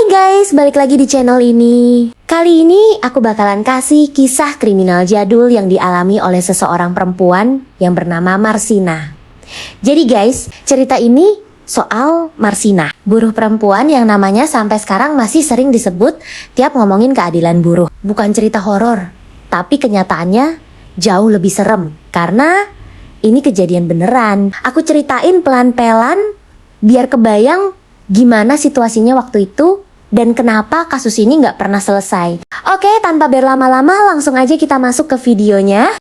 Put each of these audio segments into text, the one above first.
Guys, balik lagi di channel ini. Kali ini aku bakalan kasih kisah kriminal jadul yang dialami oleh seseorang perempuan yang bernama Marsina. Jadi guys, cerita ini soal Marsina, buruh perempuan yang namanya sampai sekarang masih sering disebut tiap ngomongin keadilan buruh. Bukan cerita horor, tapi kenyataannya jauh lebih serem karena ini kejadian beneran. Aku ceritain pelan-pelan biar kebayang gimana situasinya waktu itu dan kenapa kasus ini nggak pernah selesai. Oke, tanpa berlama-lama langsung aja kita masuk ke videonya.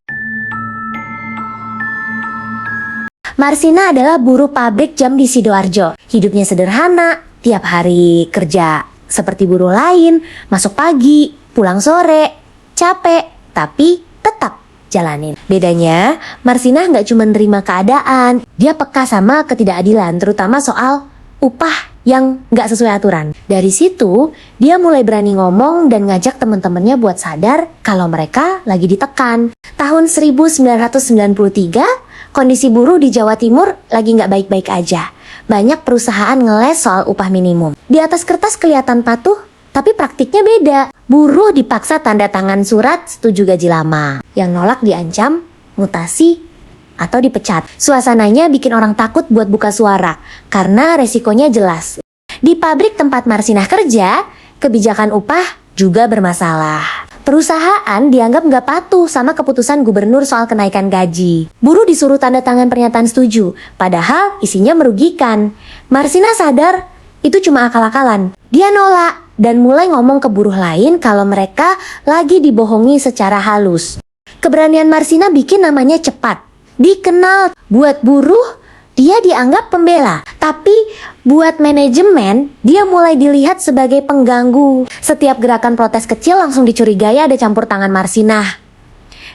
Marsina adalah buruh pabrik jam di Sidoarjo. Hidupnya sederhana, tiap hari kerja seperti buruh lain, masuk pagi, pulang sore, capek, tapi tetap jalanin. Bedanya, Marsina nggak cuma nerima keadaan, dia peka sama ketidakadilan, terutama soal upah yang nggak sesuai aturan. Dari situ, dia mulai berani ngomong dan ngajak teman-temannya buat sadar kalau mereka lagi ditekan. Tahun 1993, kondisi buruh di Jawa Timur lagi nggak baik-baik aja. Banyak perusahaan ngeles soal upah minimum. Di atas kertas kelihatan patuh, tapi praktiknya beda. Buruh dipaksa tanda tangan surat setuju gaji lama. Yang nolak diancam mutasi atau dipecat. Suasananya bikin orang takut buat buka suara karena resikonya jelas. Di pabrik tempat Marsina kerja, kebijakan upah juga bermasalah. Perusahaan dianggap nggak patuh sama keputusan gubernur soal kenaikan gaji. Buruh disuruh tanda tangan pernyataan setuju, padahal isinya merugikan. Marsina sadar itu cuma akal-akalan. Dia nolak dan mulai ngomong ke buruh lain kalau mereka lagi dibohongi secara halus. Keberanian Marsina bikin namanya cepat dikenal. Buat buruh, dia dianggap pembela. Tapi buat manajemen, dia mulai dilihat sebagai pengganggu. Setiap gerakan protes kecil langsung dicurigai ada campur tangan Marsina.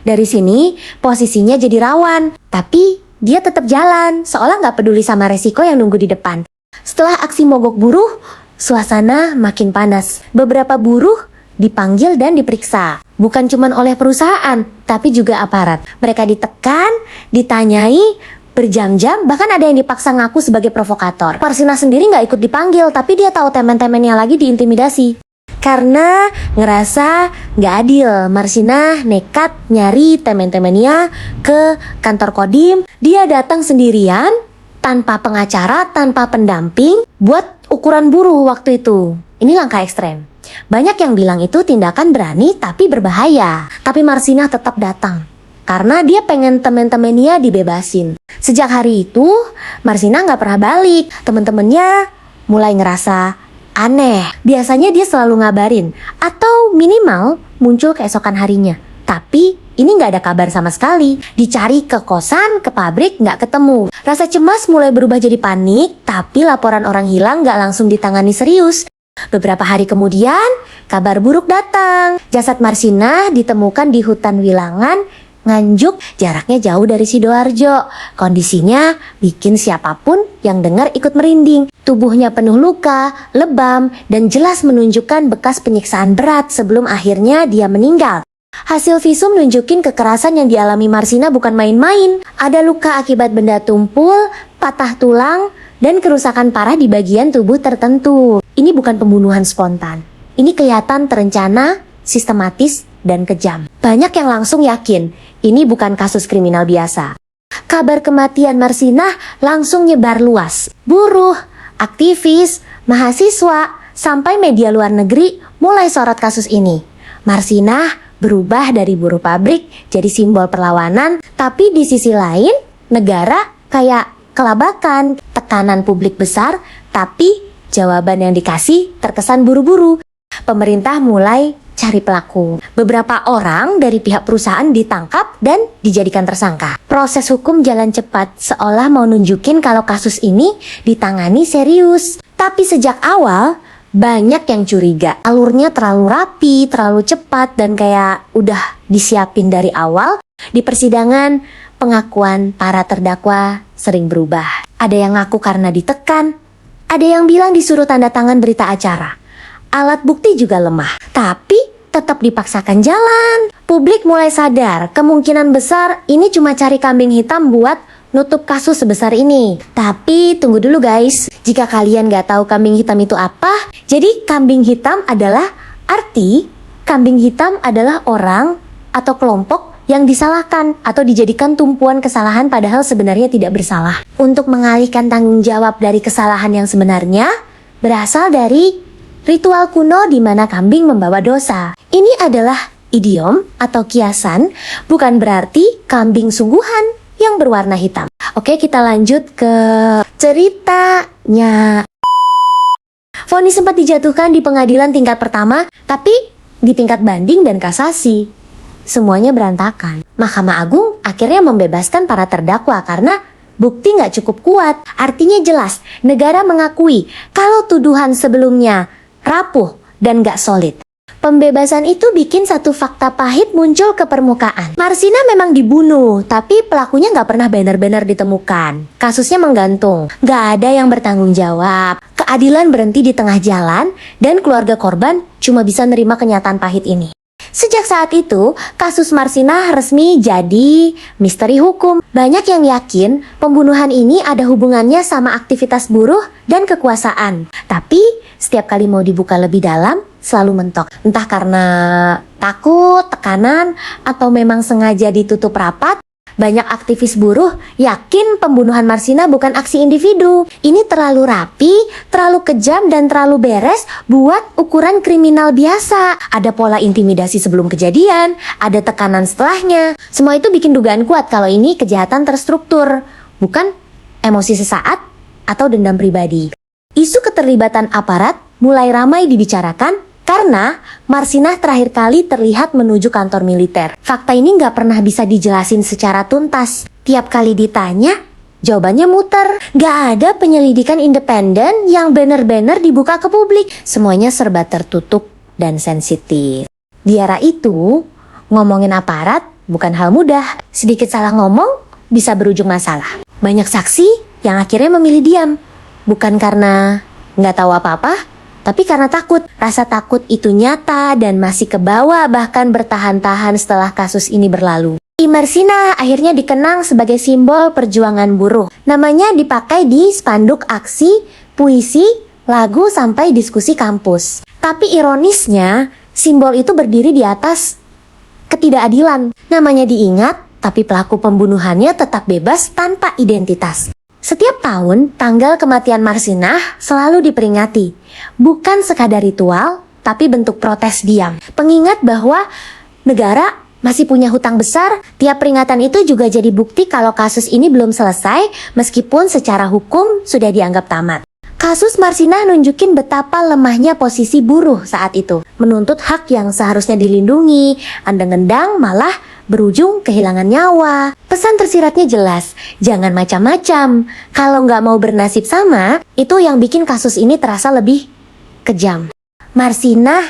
Dari sini, posisinya jadi rawan. Tapi dia tetap jalan, seolah nggak peduli sama resiko yang nunggu di depan. Setelah aksi mogok buruh, suasana makin panas. Beberapa buruh dipanggil dan diperiksa. Bukan cuma oleh perusahaan, tapi juga aparat. Mereka ditekan, ditanyai berjam-jam, bahkan ada yang dipaksa ngaku sebagai provokator. Marsina sendiri nggak ikut dipanggil, tapi dia tahu teman-temannya lagi diintimidasi. Karena ngerasa nggak adil, Marsina nekat nyari teman-temannya ke kantor Kodim. Dia datang sendirian, tanpa pengacara, tanpa pendamping, buat ukuran buruh waktu itu. Ini langkah ekstrem. Banyak yang bilang itu tindakan berani tapi berbahaya. Tapi Marsina tetap datang karena dia pengen teman-temannya dibebasin. Sejak hari itu, Marsina nggak pernah balik. Teman-temannya mulai ngerasa aneh. Biasanya dia selalu ngabarin atau minimal muncul keesokan harinya. Tapi ini nggak ada kabar sama sekali. Dicari ke kosan, ke pabrik, nggak ketemu. Rasa cemas mulai berubah jadi panik, tapi laporan orang hilang nggak langsung ditangani serius. Beberapa hari kemudian, kabar buruk datang. Jasad Marsina ditemukan di hutan Wilangan, Nganjuk, jaraknya jauh dari Sidoarjo. Kondisinya bikin siapapun yang dengar ikut merinding. Tubuhnya penuh luka, lebam, dan jelas menunjukkan bekas penyiksaan berat sebelum akhirnya dia meninggal. Hasil visum nunjukin kekerasan yang dialami Marsina bukan main-main. Ada luka akibat benda tumpul, patah tulang, dan kerusakan parah di bagian tubuh tertentu. Ini bukan pembunuhan spontan. Ini kelihatan terencana, sistematis, dan kejam. Banyak yang langsung yakin ini bukan kasus kriminal biasa. Kabar kematian Marsina langsung nyebar luas. Buruh, aktivis, mahasiswa, sampai media luar negeri mulai sorot kasus ini. Marsina berubah dari buruh pabrik jadi simbol perlawanan, tapi di sisi lain, negara kayak kelabakan, tekanan publik besar, tapi jawaban yang dikasih terkesan buru-buru. Pemerintah mulai cari pelaku. Beberapa orang dari pihak perusahaan ditangkap dan dijadikan tersangka. Proses hukum jalan cepat, seolah mau nunjukin kalau kasus ini ditangani serius. Tapi sejak awal, banyak yang curiga. Alurnya terlalu rapi, terlalu cepat, dan kayak udah disiapin dari awal. Di persidangan, pengakuan para terdakwa sering berubah. Ada yang ngaku karena ditekan, ada yang bilang disuruh tanda tangan berita acara. Alat bukti juga lemah, tapi tetap dipaksakan jalan. Publik mulai sadar, kemungkinan besar ini cuma cari kambing hitam buat nutup kasus sebesar ini. Tapi tunggu dulu guys, jika kalian gak tahu kambing hitam itu apa, jadi kambing hitam adalah kambing hitam adalah orang atau kelompok yang disalahkan atau dijadikan tumpuan kesalahan padahal sebenarnya tidak bersalah. Untuk mengalihkan tanggung jawab dari kesalahan yang sebenarnya, berasal dari ritual kuno di mana kambing membawa dosa. Ini adalah idiom atau kiasan, bukan berarti kambing sungguhan yang berwarna hitam. Oke, kita lanjut ke ceritanya. Vonis sempat dijatuhkan di pengadilan tingkat pertama, tapi di tingkat banding dan kasasi semuanya berantakan. Mahkamah Agung akhirnya membebaskan para terdakwa karena bukti nggak cukup kuat. Artinya jelas, negara mengakui kalau tuduhan sebelumnya rapuh dan nggak solid. Pembebasan itu bikin satu fakta pahit muncul ke permukaan. Marsina memang dibunuh, tapi pelakunya nggak pernah benar-benar ditemukan. Kasusnya menggantung, nggak ada yang bertanggung jawab. Keadilan berhenti di tengah jalan, dan keluarga korban cuma bisa nerima kenyataan pahit ini. Sejak saat itu, kasus Marsina resmi jadi misteri hukum. Banyak yang yakin pembunuhan ini ada hubungannya sama aktivitas buruh dan kekuasaan. Tapi, setiap kali mau dibuka lebih dalam, selalu mentok. Entah karena takut, tekanan, atau memang sengaja ditutup rapat. Banyak aktivis buruh yakin pembunuhan Marsina bukan aksi individu. Ini terlalu rapi, terlalu kejam, dan terlalu beres buat ukuran kriminal biasa. Ada pola intimidasi sebelum kejadian, ada tekanan setelahnya. Semua itu bikin dugaan kuat kalau ini kejahatan terstruktur, bukan emosi sesaat atau dendam pribadi. Isu keterlibatan aparat mulai ramai dibicarakan karena Marsina terakhir kali terlihat menuju kantor militer. Fakta ini nggak pernah bisa dijelasin secara tuntas. Tiap kali ditanya, jawabannya muter. Nggak ada penyelidikan independen yang benar-benar dibuka ke publik. Semuanya serba tertutup dan sensitif. Di era itu, ngomongin aparat bukan hal mudah. Sedikit salah ngomong bisa berujung masalah. Banyak saksi yang akhirnya memilih diam. Bukan karena nggak tahu apa-apa, tapi karena takut. Rasa takut itu nyata dan masih kebawa bahkan bertahan-tahan setelah kasus ini berlalu. Marsina akhirnya dikenang sebagai simbol perjuangan buruh. Namanya dipakai di spanduk aksi, puisi, lagu, sampai diskusi kampus. Tapi ironisnya, simbol itu berdiri di atas ketidakadilan. Namanya diingat, tapi pelaku pembunuhannya tetap bebas tanpa identitas. Setiap tahun, tanggal kematian Marsina selalu diperingati. Bukan sekadar ritual, tapi bentuk protes diam. Pengingat bahwa negara masih punya hutang besar. Tiap peringatan itu juga jadi bukti kalau kasus ini belum selesai, meskipun secara hukum sudah dianggap tamat. Kasus Marsina nunjukin betapa lemahnya posisi buruh saat itu. Menuntut hak yang seharusnya dilindungi, andang-endang malah berujung kehilangan nyawa. Pesan tersiratnya jelas, jangan macam-macam. Kalau nggak mau bernasib sama, itu yang bikin kasus ini terasa lebih kejam. Marsina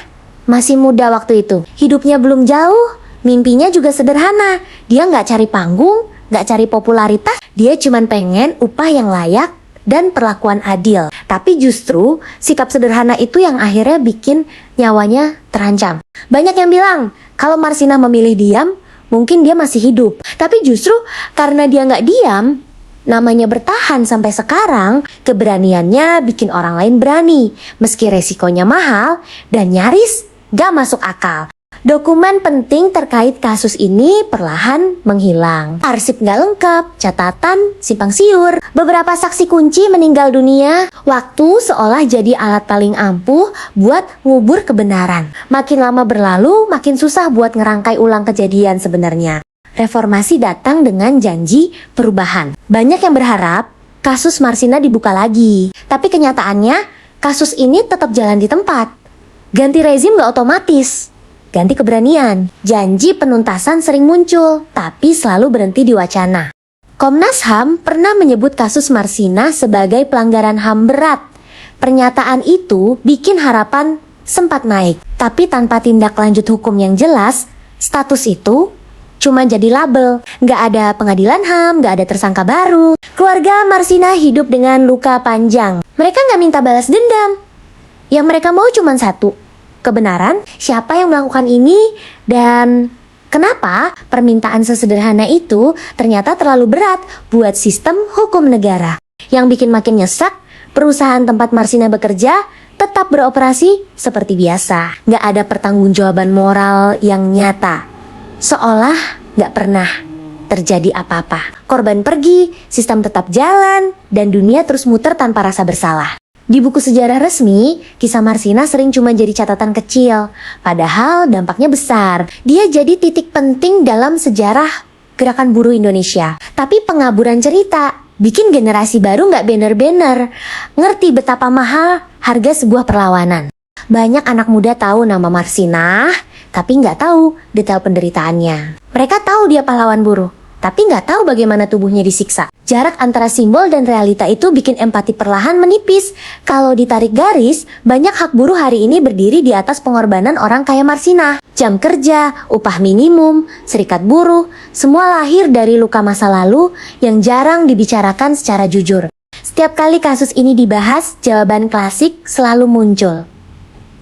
masih muda waktu itu, hidupnya belum jauh, mimpinya juga sederhana. Dia nggak cari panggung, nggak cari popularitas, dia cuman pengen upah yang layak dan perlakuan adil. Tapi justru sikap sederhana itu yang akhirnya bikin nyawanya terancam. Banyak yang bilang, kalau Marsina memilih diam, mungkin dia masih hidup. Tapi justru karena dia nggak diam, namanya bertahan sampai sekarang, keberaniannya bikin orang lain berani. Meski resikonya mahal dan nyaris nggak masuk akal. Dokumen penting terkait kasus ini perlahan menghilang. Arsip nggak lengkap, catatan simpang siur. Beberapa saksi kunci meninggal dunia. Waktu seolah jadi alat paling ampuh buat ngubur kebenaran. Makin lama berlalu, makin susah buat ngerangkai ulang kejadian sebenarnya. Reformasi datang dengan janji perubahan. Banyak yang berharap kasus Marsina dibuka lagi. Tapi kenyataannya, kasus ini tetap jalan di tempat. Ganti rezim nggak otomatis. Ganti keberanian. Janji penuntasan sering muncul, tapi selalu berhenti di wacana. Komnas HAM pernah menyebut kasus Marsina sebagai pelanggaran HAM berat. Pernyataan itu bikin harapan sempat naik. Tapi tanpa tindak lanjut hukum yang jelas, status itu cuma jadi label. Nggak ada pengadilan HAM, nggak ada tersangka baru. Keluarga Marsina hidup dengan luka panjang. Mereka nggak minta balas dendam. Yang mereka mau cuma satu, kebenaran, siapa yang melakukan ini, dan Kenapa? Permintaan sesederhana itu ternyata terlalu berat buat sistem hukum negara. Yang bikin makin nyesek, perusahaan tempat Marsina bekerja tetap beroperasi seperti biasa. Nggak ada pertanggungjawaban moral yang nyata. Seolah nggak pernah terjadi apa-apa. Korban pergi, sistem tetap jalan, dan dunia terus muter tanpa rasa bersalah. Di buku sejarah resmi, kisah Marsina sering cuma jadi catatan kecil. Padahal dampaknya besar. Dia jadi titik penting dalam sejarah gerakan buruh Indonesia. Tapi pengaburan cerita bikin generasi baru nggak bener-bener ngerti betapa mahal harga sebuah perlawanan. Banyak anak muda tahu nama Marsina, tapi nggak tahu detail penderitaannya. Mereka tahu dia pahlawan buruh, tapi nggak tahu bagaimana tubuhnya disiksa. Jarak antara simbol dan realita itu bikin empati perlahan menipis. Kalau ditarik garis, banyak hak buruh hari ini berdiri di atas pengorbanan orang kayak Marsina. Jam kerja, upah minimum, serikat buruh, semua lahir dari luka masa lalu yang jarang dibicarakan secara jujur. Setiap kali kasus ini dibahas, jawaban klasik selalu muncul.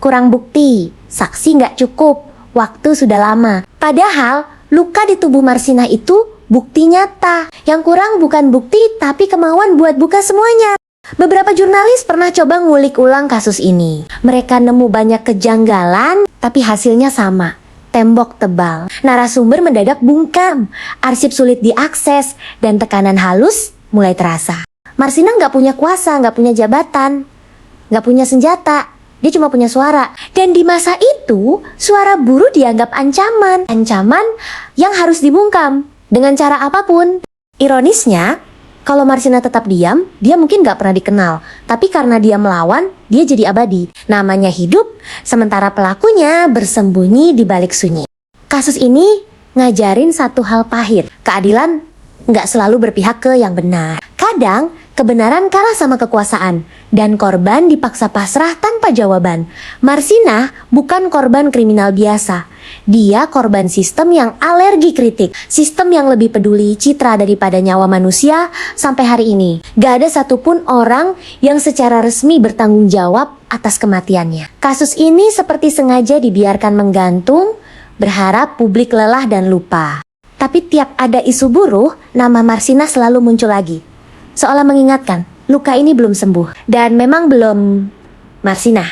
Kurang bukti, saksi nggak cukup, waktu sudah lama. Padahal, luka di tubuh Marsina itu bukti nyata. Yang kurang bukan bukti, tapi kemauan buat buka semuanya. Beberapa jurnalis pernah coba ngulik ulang kasus ini. Mereka nemu banyak kejanggalan, tapi hasilnya sama. Tembok tebal. Narasumber mendadak bungkam. Arsip sulit diakses, dan tekanan halus mulai terasa. Marsina nggak punya kuasa, nggak punya jabatan, nggak punya senjata. Dia cuma punya suara. Dan di masa itu, suara buruh dianggap ancaman. Ancaman yang harus dibungkam dengan cara apapun. Ironisnya, kalau Marsina tetap diam, dia mungkin gak pernah dikenal. Tapi karena dia melawan, dia jadi abadi. Namanya hidup, sementara pelakunya bersembunyi di balik sunyi. Kasus ini ngajarin satu hal pahit. Keadilan gak selalu berpihak ke yang benar. Kadang, kebenaran kalah sama kekuasaan. Dan korban dipaksa pasrah tanpa jawaban. Marsina bukan korban kriminal biasa. Dia korban sistem yang alergi kritik. Sistem yang lebih peduli citra daripada nyawa manusia sampai hari ini. Gak ada satupun orang yang secara resmi bertanggung jawab atas kematiannya. Kasus ini seperti sengaja dibiarkan menggantung, berharap publik lelah dan lupa. Tapi tiap ada isu buruh, nama Marsina selalu muncul lagi. Seolah mengingatkan, luka ini belum sembuh. Dan memang belum Marsina.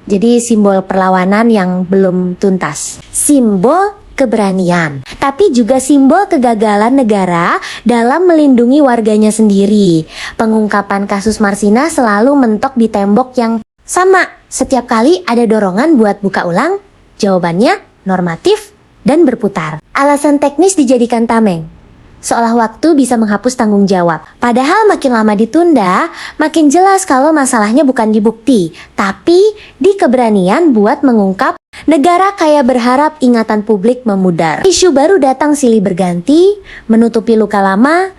Jadi simbol perlawanan yang belum tuntas. Simbol keberanian. Tapi juga simbol kegagalan negara dalam melindungi warganya sendiri. Pengungkapan kasus Marsina selalu mentok di tembok yang sama. Setiap kali ada dorongan buat buka ulang, jawabannya normatif dan berputar. Alasan teknis dijadikan tameng. Seolah waktu bisa menghapus tanggung jawab. Padahal makin lama ditunda, makin jelas kalau masalahnya bukan di bukti, tapi di keberanian buat mengungkap. Negara kayak berharap ingatan publik memudar. Isu baru datang silih berganti, menutupi luka lama,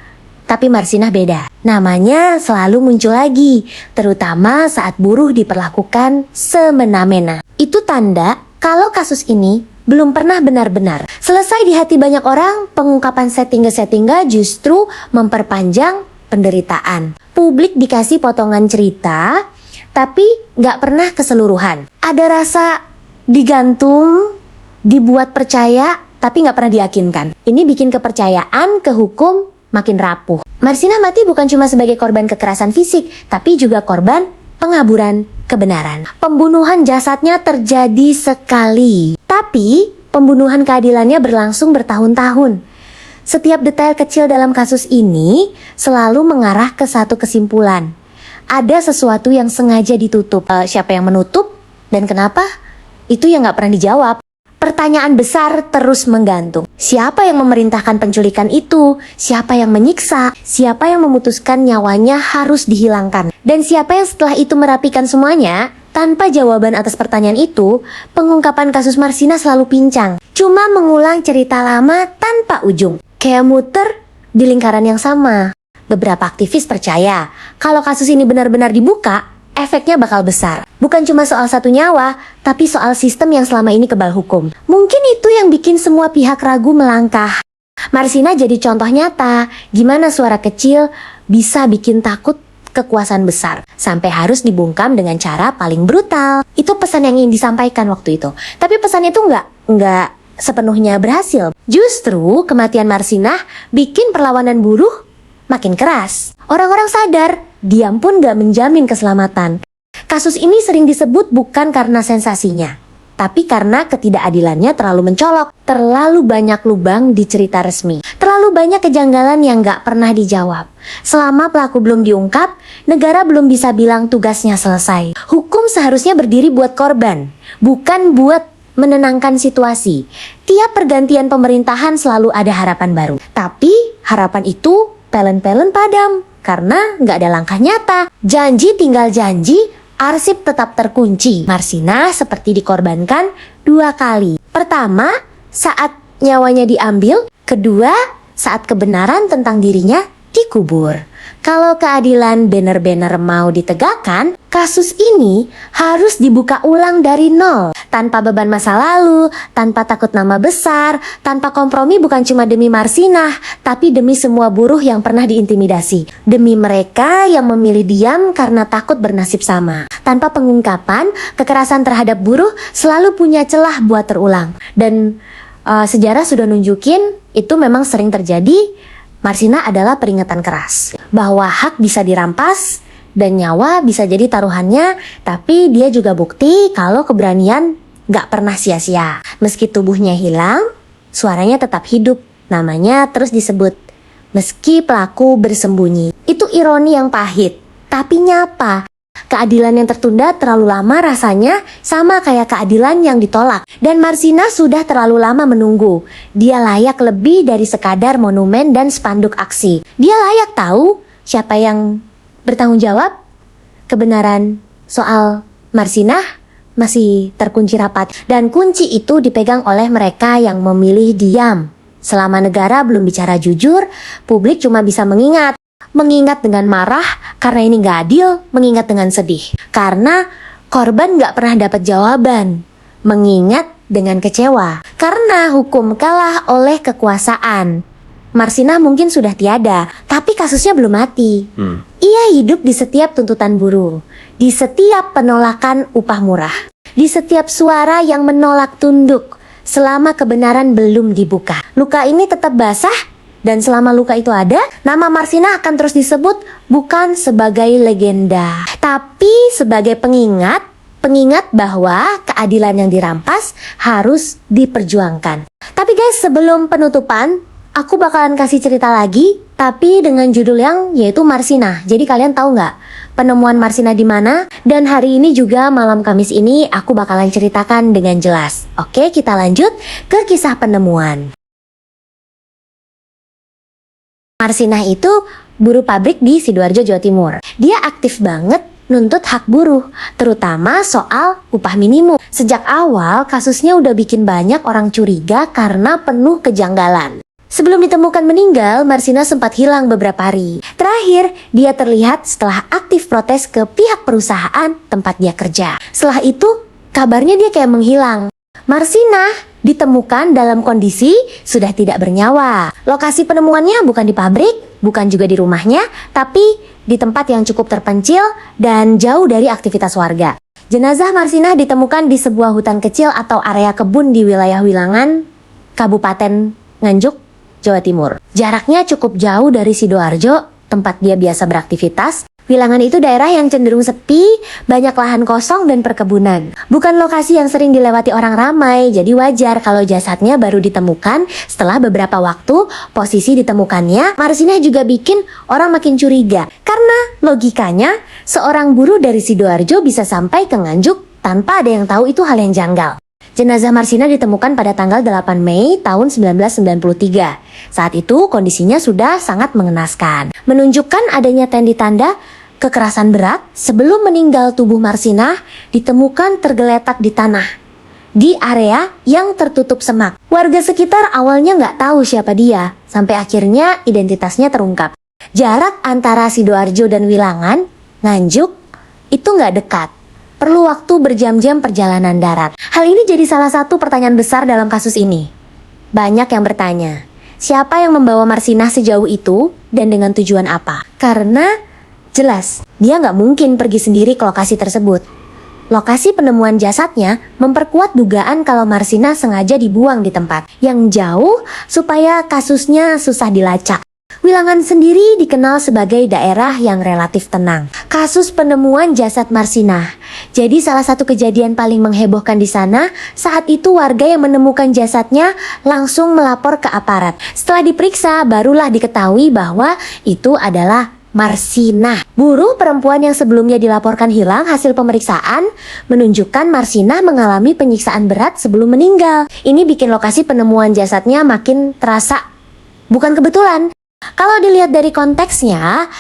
tapi Marsina beda. Namanya selalu muncul lagi, terutama saat buruh diperlakukan semena-mena. Itu tanda kalau kasus ini belum pernah benar-benar selesai di hati banyak orang. Pengungkapan settingga justru memperpanjang penderitaan. Publik dikasih potongan cerita, tapi nggak pernah keseluruhan. Ada rasa digantung, dibuat percaya, tapi nggak pernah diyakinkan. Ini bikin kepercayaan ke hukum makin rapuh. Marsina mati bukan cuma sebagai korban kekerasan fisik, tapi juga korban pengaburan kebenaran. Pembunuhan jasadnya terjadi sekali, tapi pembunuhan keadilannya berlangsung bertahun-tahun. Setiap detail kecil dalam kasus ini selalu mengarah ke satu kesimpulan. Ada sesuatu yang sengaja ditutup. Siapa yang menutup dan kenapa? Itu yang gak pernah dijawab. Pertanyaan besar terus menggantung. Siapa yang memerintahkan penculikan itu? Siapa yang menyiksa? Siapa yang memutuskan nyawanya harus dihilangkan? Dan siapa yang setelah itu merapikan semuanya? Tanpa jawaban atas pertanyaan itu, pengungkapan kasus Marsina selalu pincang. Cuma mengulang cerita lama tanpa ujung. Kayak muter di lingkaran yang sama. Beberapa aktivis percaya, kalau kasus ini benar-benar dibuka, efeknya bakal besar. Bukan cuma soal satu nyawa, tapi soal sistem yang selama ini kebal hukum. Mungkin itu yang bikin semua pihak ragu melangkah. Marsina jadi contoh nyata, gimana suara kecil bisa bikin takut kekuasaan besar, sampai harus dibungkam dengan cara paling brutal. Itu pesan yang ingin disampaikan waktu itu. Tapi pesan itu nggak sepenuhnya berhasil. Justru kematian Marsinah bikin perlawanan buruh makin keras. Orang-orang sadar, diam pun gak menjamin keselamatan. Kasus ini sering disebut bukan karena sensasinya, tapi karena ketidakadilannya terlalu mencolok. Terlalu banyak lubang di cerita resmi. Terlalu banyak kejanggalan yang gak pernah dijawab. Selama pelaku belum diungkap, negara belum bisa bilang tugasnya selesai. Hukum seharusnya berdiri buat korban, bukan buat menenangkan situasi. Tiap pergantian pemerintahan selalu ada harapan baru. Tapi harapan itu pelen-pelen padam karena nggak ada langkah nyata. Janji tinggal janji, arsip tetap terkunci. Marsinah seperti dikorbankan 2 kali. Pertama, saat nyawanya diambil. Kedua, saat kebenaran tentang dirinya dikubur. Kalau keadilan benar-benar mau ditegakkan, kasus ini harus dibuka ulang dari nol. Tanpa beban masa lalu, tanpa takut nama besar, tanpa kompromi bukan cuma demi Marsinah, tapi demi semua buruh yang pernah diintimidasi. Demi mereka yang memilih diam karena takut bernasib sama. Tanpa pengungkapan, kekerasan terhadap buruh selalu punya celah buat terulang. Dan sejarah sudah nunjukin itu memang sering terjadi. Marsinah adalah peringatan keras bahwa hak bisa dirampas dan nyawa bisa jadi taruhannya, tapi dia juga bukti kalau keberanian gak pernah sia-sia. Meski tubuhnya hilang, suaranya tetap hidup, namanya terus disebut. Meski pelaku bersembunyi, itu ironi yang pahit, tapi nyata. Keadilan yang tertunda terlalu lama rasanya sama kayak keadilan yang ditolak. Dan Marsinah sudah terlalu lama menunggu. Dia layak lebih dari sekadar monumen dan spanduk aksi. Dia layak tahu siapa yang bertanggung jawab. Kebenaran soal Marsinah masih terkunci rapat. Dan kunci itu dipegang oleh mereka yang memilih diam. Selama negara belum bicara jujur, publik cuma bisa mengingat. Mengingat dengan marah karena ini gak adil, mengingat dengan sedih karena korban gak pernah dapat jawaban, mengingat dengan kecewa karena hukum kalah oleh kekuasaan. Marsinah mungkin sudah tiada, tapi kasusnya belum mati. Ia hidup di setiap tuntutan buruh, di setiap penolakan upah murah, di setiap suara yang menolak tunduk selama kebenaran belum dibuka. Luka ini tetap basah. Dan selama luka itu ada, nama Marsinah akan terus disebut bukan sebagai legenda, tapi sebagai pengingat bahwa keadilan yang dirampas harus diperjuangkan. Tapi guys, sebelum penutupan, aku bakalan kasih cerita lagi, tapi dengan judul yang yaitu Marsinah. Jadi kalian tahu nggak penemuan Marsinah di mana? Dan hari ini juga malam Kamis ini aku bakalan ceritakan dengan jelas. Oke, kita lanjut ke kisah penemuan. Marsinah itu buruh pabrik di Sidoarjo, Jawa Timur. Dia aktif banget nuntut hak buruh, terutama soal upah minimum. Sejak awal, kasusnya udah bikin banyak orang curiga karena penuh kejanggalan. Sebelum ditemukan meninggal, Marsinah sempat hilang beberapa hari. Terakhir, dia terlihat setelah aktif protes ke pihak perusahaan tempat dia kerja. Setelah itu, kabarnya dia kayak menghilang. Marsinah ditemukan dalam kondisi sudah tidak bernyawa. Lokasi penemuannya bukan di pabrik, bukan juga di rumahnya, tapi di tempat yang cukup terpencil dan jauh dari aktivitas warga. Jenazah Marsinah ditemukan di sebuah hutan kecil atau area kebun di wilayah Wilangan, Kabupaten Nganjuk, Jawa Timur. Jaraknya cukup jauh dari Sidoarjo, tempat dia biasa beraktivitas. Wilangan itu daerah yang cenderung sepi, banyak lahan kosong dan perkebunan. Bukan lokasi yang sering dilewati orang ramai, jadi wajar kalau jasadnya baru ditemukan setelah beberapa waktu. Posisi ditemukannya, Marsinah juga bikin orang makin curiga. Karena logikanya, seorang buruh dari Sidoarjo bisa sampai ke Nganjuk tanpa ada yang tahu, itu hal yang janggal. Jenazah Marsinah ditemukan pada tanggal 8 Mei tahun 1993. Saat itu kondisinya sudah sangat mengenaskan, menunjukkan adanya tanda kekerasan berat. Sebelum meninggal, tubuh Marsinah ditemukan tergeletak di tanah di area yang tertutup semak. Warga sekitar awalnya nggak tahu siapa dia, sampai akhirnya identitasnya terungkap. Jarak antara Sidoarjo dan Wilangan, Nganjuk, itu nggak dekat. Perlu waktu berjam-jam perjalanan darat. Hal ini jadi salah satu pertanyaan besar dalam kasus ini. Banyak yang bertanya, siapa yang membawa Marsinah sejauh itu dan dengan tujuan apa? Karena jelas, dia nggak mungkin pergi sendiri ke lokasi tersebut. Lokasi penemuan jasadnya memperkuat dugaan kalau Marsinah sengaja dibuang di tempat yang jauh supaya kasusnya susah dilacak. Wilangan sendiri dikenal sebagai daerah yang relatif tenang. Kasus penemuan jasad Marsinah jadi salah satu kejadian paling menghebohkan di sana. Saat itu warga yang menemukan jasadnya langsung melapor ke aparat. Setelah diperiksa, barulah diketahui bahwa itu adalah Marsinah. Buruh perempuan yang sebelumnya dilaporkan hilang, hasil pemeriksaan menunjukkan Marsinah mengalami penyiksaan berat sebelum meninggal. Ini bikin lokasi penemuan jasadnya makin terasa bukan kebetulan. Kalau dilihat dari konteksnya,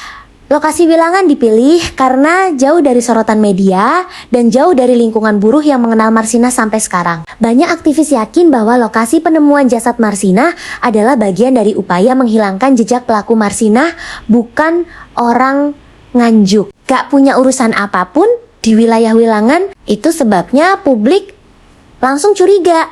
lokasi Wilangan dipilih karena jauh dari sorotan media dan jauh dari lingkungan buruh yang mengenal Marsinah sampai sekarang. Banyak aktivis yakin bahwa lokasi penemuan jasad Marsinah adalah bagian dari upaya menghilangkan jejak pelaku Marsinah, bukan orang Nganjuk. Gak punya urusan apapun di wilayah Wilangan, itu sebabnya publik langsung curiga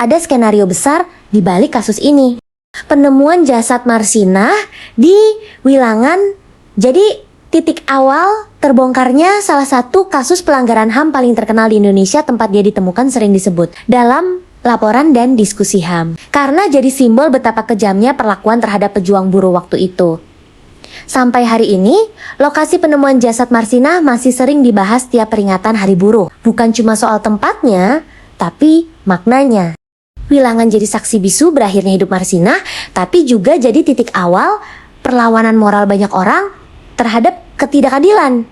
ada skenario besar di balik kasus ini. Penemuan jasad Marsinah di Wilangan jadi titik awal terbongkarnya salah satu kasus pelanggaran HAM paling terkenal di Indonesia. Tempat dia ditemukan sering disebut dalam laporan dan diskusi HAM karena jadi simbol betapa kejamnya perlakuan terhadap pejuang buruh waktu itu. Sampai hari ini, lokasi penemuan jasad Marsinah masih sering dibahas tiap peringatan Hari Buruh. Bukan cuma soal tempatnya, tapi maknanya. Wilangan jadi saksi bisu berakhirnya hidup Marsinah, tapi juga jadi titik awal perlawanan moral banyak orang terhadap ketidakadilan.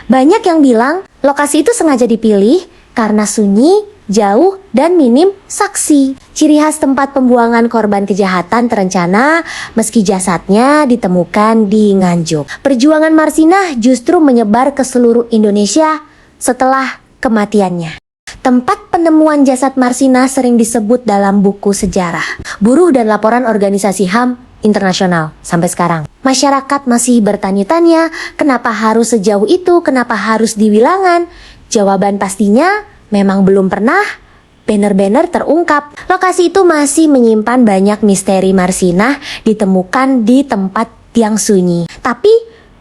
Banyak yang bilang lokasi itu sengaja dipilih karena sunyi, jauh, dan minim saksi. Ciri khas tempat pembuangan korban kejahatan terencana meski jasadnya ditemukan di Nganjuk. Perjuangan Marsinah justru menyebar ke seluruh Indonesia setelah kematiannya. Tempat penemuan jasad Marsinah sering disebut dalam buku sejarah, buruh dan laporan organisasi HAM internasional sampai sekarang. Masyarakat masih bertanya-tanya, kenapa harus sejauh itu, kenapa harus di Wilangan? Jawaban pastinya memang belum pernah benar-benar terungkap. Lokasi itu masih menyimpan banyak misteri. Marsinah ditemukan di tempat yang sunyi, tapi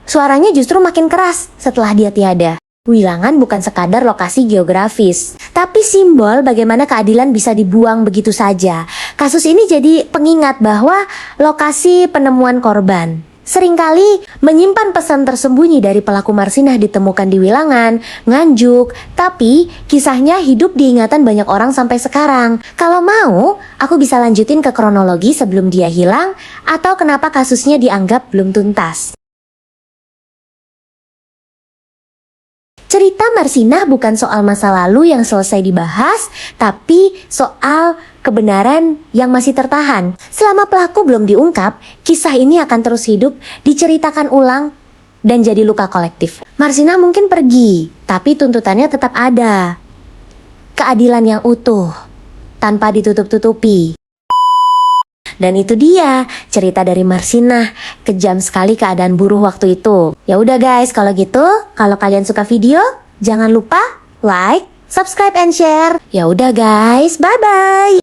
suaranya justru makin keras setelah dia tiada. Wilangan bukan sekadar lokasi geografis, tapi simbol bagaimana keadilan bisa dibuang begitu saja. Kasus ini jadi pengingat bahwa lokasi penemuan korban seringkali menyimpan pesan tersembunyi dari pelaku. Marsinah ditemukan di Wilangan, Nganjuk, tapi kisahnya hidup di ingatan banyak orang sampai sekarang. Kalau mau, aku bisa lanjutin ke kronologi sebelum dia hilang atau kenapa kasusnya dianggap belum tuntas. Cerita Marsinah bukan soal masa lalu yang selesai dibahas, tapi soal kebenaran yang masih tertahan. Selama pelaku belum diungkap, kisah ini akan terus hidup, diceritakan ulang, dan jadi luka kolektif. Marsinah mungkin pergi, tapi tuntutannya tetap ada. Keadilan yang utuh, tanpa ditutup-tutupi. Dan itu dia cerita dari Marsinah. Kejam sekali keadaan buruh waktu itu. Ya udah guys, kalau gitu, kalau kalian suka video, jangan lupa like, subscribe and share. Ya udah guys, bye bye.